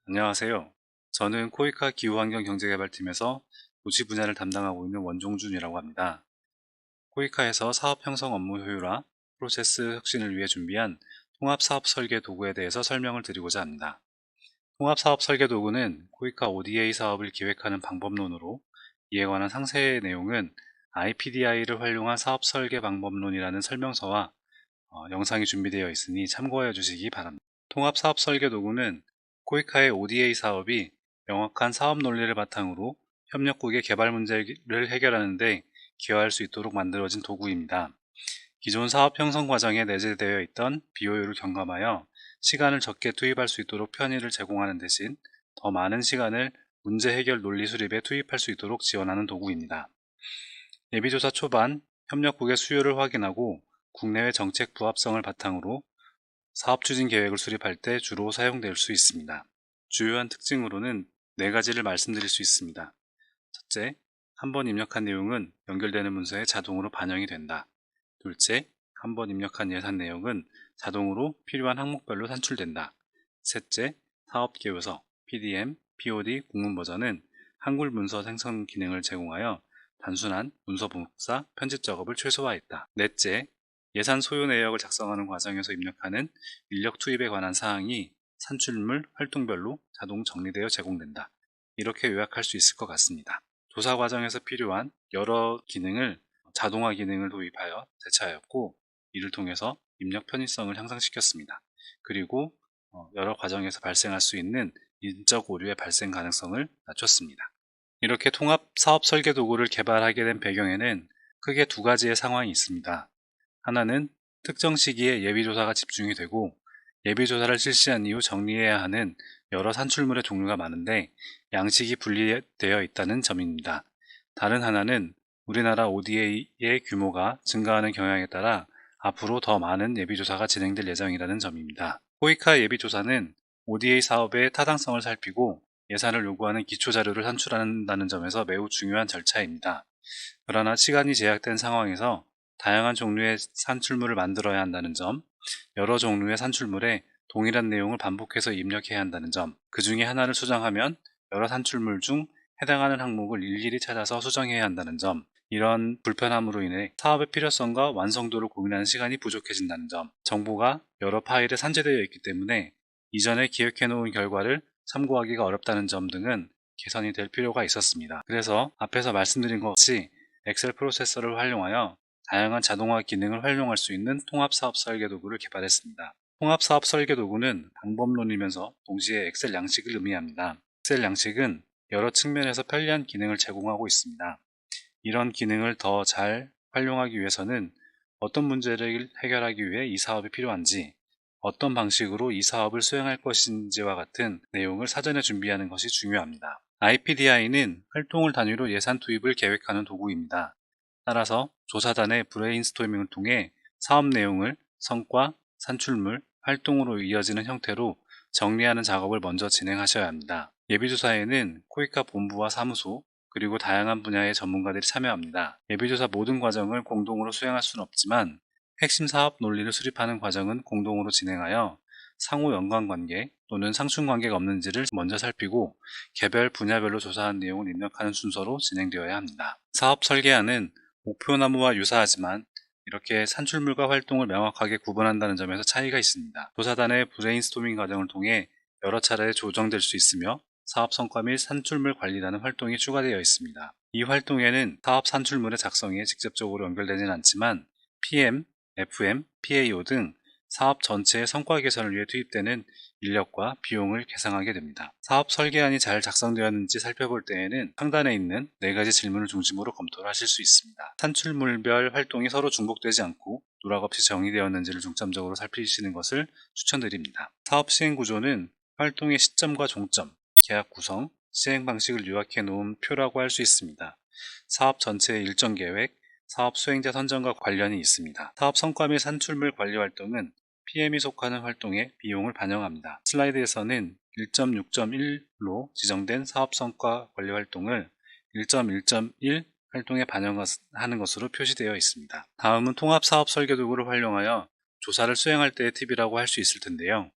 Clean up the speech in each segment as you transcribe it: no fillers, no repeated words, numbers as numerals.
안녕하세요. 저는 코이카 기후환경경제개발팀에서 도시 분야를 담당하고 있는 원종준이라고 합니다. 코이카에서 사업 형성 업무 효율화, 프로세스 혁신을 위해 준비한 통합사업 설계 도구에 대해서 설명을 드리고자 합니다. 통합사업 설계 도구는 코이카 ODA 사업을 기획하는 방법론으로, 이에 관한 상세 내용은 IPDI를 활용한 사업 설계 방법론이라는 설명서와 영상이 준비되어 있으니 참고해 주시기 바랍니다. 통합사업 설계 도구는 코이카의 ODA 사업이 명확한 사업 논리를 바탕으로 협력국의 개발 문제를 해결하는 데 기여할 수 있도록 만들어진 도구입니다. 기존 사업 형성 과정에 내재되어 있던 비효율을 경감하여 시간을 적게 투입할 수 있도록 편의를 제공하는 대신 더 많은 시간을 문제 해결 논리 수립에 투입할 수 있도록 지원하는 도구입니다. 예비조사 초반 협력국의 수요를 확인하고 국내외 정책 부합성을 바탕으로 사업 추진 계획을 수립할 때 주로 사용될 수 있습니다. 주요한 특징으로는 4가지를 말씀드릴 수 있습니다. 첫째, 한번 입력한 내용은 연결되는 문서에 자동으로 반영이 된다. 둘째, 한번 입력한 예산 내용은 자동으로 필요한 항목별로 산출된다. 셋째, 사업계획서, PDM, POD 공문 버전은 한글 문서 생성 기능을 제공하여 단순한 문서 복사, 편집 작업을 최소화했다. 넷째, 예산 소요 내역을 작성하는 과정에서 입력하는 인력 투입에 관한 사항이 산출물 활동별로 자동 정리되어 제공된다. 이렇게 요약할 수 있을 것 같습니다. 조사 과정에서 필요한 여러 기능을 자동화 기능을 도입하여 대체하였고, 이를 통해서 입력 편의성을 향상시켰습니다. 그리고 여러 과정에서 발생할 수 있는 인적 오류의 발생 가능성을 낮췄습니다. 이렇게 통합 사업 설계 도구를 개발하게 된 배경에는 크게 2가지의 상황이 있습니다. 하나는 특정 시기에 예비조사가 집중이 되고, 예비조사를 실시한 이후 정리해야 하는 여러 산출물의 종류가 많은데 양식이 분리되어 있다는 점입니다. 다른 하나는 우리나라 ODA의 규모가 증가하는 경향에 따라 앞으로 더 많은 예비조사가 진행될 예정이라는 점입니다. 코이카 예비조사는 ODA 사업의 타당성을 살피고 예산을 요구하는 기초자료를 산출한다는 점에서 매우 중요한 절차입니다. 그러나 시간이 제약된 상황에서 다양한 종류의 산출물을 만들어야 한다는 점, 여러 종류의 산출물에 동일한 내용을 반복해서 입력해야 한다는 점, 그 중에 하나를 수정하면 여러 산출물 중 해당하는 항목을 일일이 찾아서 수정해야 한다는 점, 이런 불편함으로 인해 사업의 필요성과 완성도를 고민하는 시간이 부족해진다는 점, 정보가 여러 파일에 산재되어 있기 때문에 이전에 기획해 놓은 결과를 참고하기가 어렵다는 점 등은 개선이 될 필요가 있었습니다. 그래서 앞에서 말씀드린 것 같이 엑셀 프로세서를 활용하여 다양한 자동화 기능을 활용할 수 있는 통합사업 설계 도구를 개발했습니다. 통합사업 설계 도구는 방법론이면서 동시에 엑셀 양식을 의미합니다. 엑셀 양식은 여러 측면에서 편리한 기능을 제공하고 있습니다. 이런 기능을 더 잘 활용하기 위해서는 어떤 문제를 해결하기 위해 이 사업이 필요한지, 어떤 방식으로 이 사업을 수행할 것인지와 같은 내용을 사전에 준비하는 것이 중요합니다. IPDI는 활동을 단위로 예산 투입을 계획하는 도구입니다. 따라서 조사단의 브레인스토밍을 통해 사업 내용을 성과, 산출물, 활동으로 이어지는 형태로 정리하는 작업을 먼저 진행하셔야 합니다. 예비조사에는 코이카 본부와 사무소, 그리고 다양한 분야의 전문가들이 참여합니다. 예비조사 모든 과정을 공동으로 수행할 수는 없지만 핵심 사업 논리를 수립하는 과정은 공동으로 진행하여 상호 연관관계 또는 상충관계가 없는지를 먼저 살피고 개별 분야별로 조사한 내용을 입력하는 순서로 진행되어야 합니다. 사업 설계안은 목표나무와 유사하지만 이렇게 산출물과 활동을 명확하게 구분한다는 점에서 차이가 있습니다. 조사단의 브레인스토밍 과정을 통해 여러 차례 조정될 수 있으며 사업 성과 및 산출물 관리라는 활동이 추가되어 있습니다. 이 활동에는 사업 산출물의 작성에 직접적으로 연결되지는 않지만 PM, FM, PAO 등 사업 전체의 성과 개선을 위해 투입되는 인력과 비용을 계상하게 됩니다. 사업 설계안이 잘 작성되었는지 살펴볼 때에는 상단에 있는 4가지 질문을 중심으로 검토를 하실 수 있습니다. 산출물별 활동이 서로 중복되지 않고 누락 없이 정의되었는지를 중점적으로 살피시는 것을 추천드립니다. 사업 시행 구조는 활동의 시점과 종점, 계약 구성, 시행 방식을 요약해 놓은 표라고 할 수 있습니다. 사업 전체의 일정 계획, 사업 수행자 선정과 관련이 있습니다. 사업 성과 및 산출물 관리 활동은 PM이 속하는 활동의 비용을 반영합니다. 슬라이드에서는 1.6.1로 지정된 사업 성과 관리 활동을 1.1.1 활동에 반영하는 것으로 표시되어 있습니다. 다음은 통합 사업 설계 도구를 활용하여 조사를 수행할 때의 팁이라고 할 수 있을 텐데요.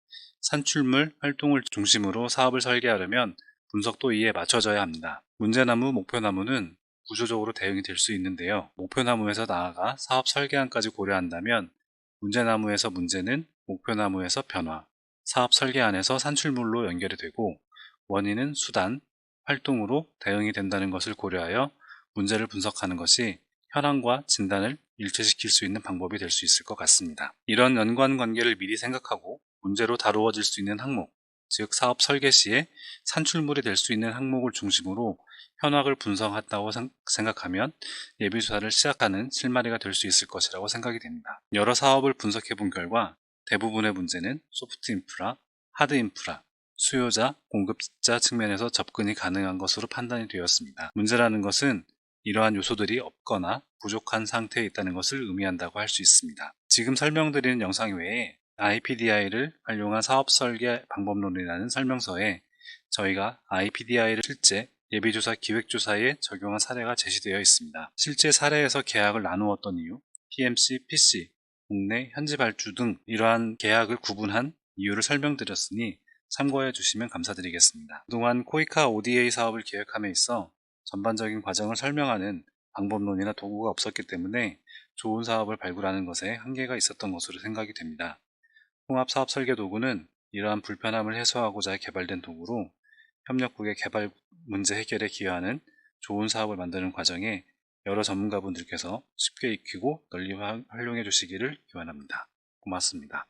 산출물 활동을 중심으로 사업을 설계하려면 분석도 이에 맞춰져야 합니다. 문제나무, 목표나무는 구조적으로 대응이 될 수 있는데요. 목표나무에서 나아가 사업 설계안까지 고려한다면 문제나무에서 문제는 목표나무에서 변화, 사업 설계안에서 산출물로 연결이 되고 원인은 수단, 활동으로 대응이 된다는 것을 고려하여 문제를 분석하는 것이 현황과 진단을 일치시킬 수 있는 방법이 될 수 있을 것 같습니다. 이런 연관관계를 미리 생각하고 문제로 다루어질 수 있는 항목, 즉 사업 설계 시에 산출물이 될 수 있는 항목을 중심으로 현황을 분석한다고 생각하면 예비조사를 시작하는 실마리가 될 수 있을 것이라고 생각이 됩니다. 여러 사업을 분석해 본 결과 대부분의 문제는 소프트 인프라, 하드 인프라, 수요자, 공급자 측면에서 접근이 가능한 것으로 판단이 되었습니다. 문제라는 것은 이러한 요소들이 없거나 부족한 상태에 있다는 것을 의미한다고 할 수 있습니다. 지금 설명드리는 영상 외에 IPDI를 활용한 사업 설계 방법론이라는 설명서에 저희가 IPDI를 실제 예비조사 기획조사에 적용한 사례가 제시되어 있습니다. 실제 사례에서 계약을 나누었던 이유, PMC, PC, 국내 현지 발주 등 이러한 계약을 구분한 이유를 설명드렸으니 참고해 주시면 감사드리겠습니다. 그동안 코이카 ODA 사업을 계획함에 있어 전반적인 과정을 설명하는 방법론이나 도구가 없었기 때문에 좋은 사업을 발굴하는 것에 한계가 있었던 것으로 생각이 됩니다. 통합사업 설계 도구는 이러한 불편함을 해소하고자 개발된 도구로 협력국의 개발 문제 해결에 기여하는 좋은 사업을 만드는 과정에 여러 전문가분들께서 쉽게 익히고 널리 활용해 주시기를 기원합니다. 고맙습니다.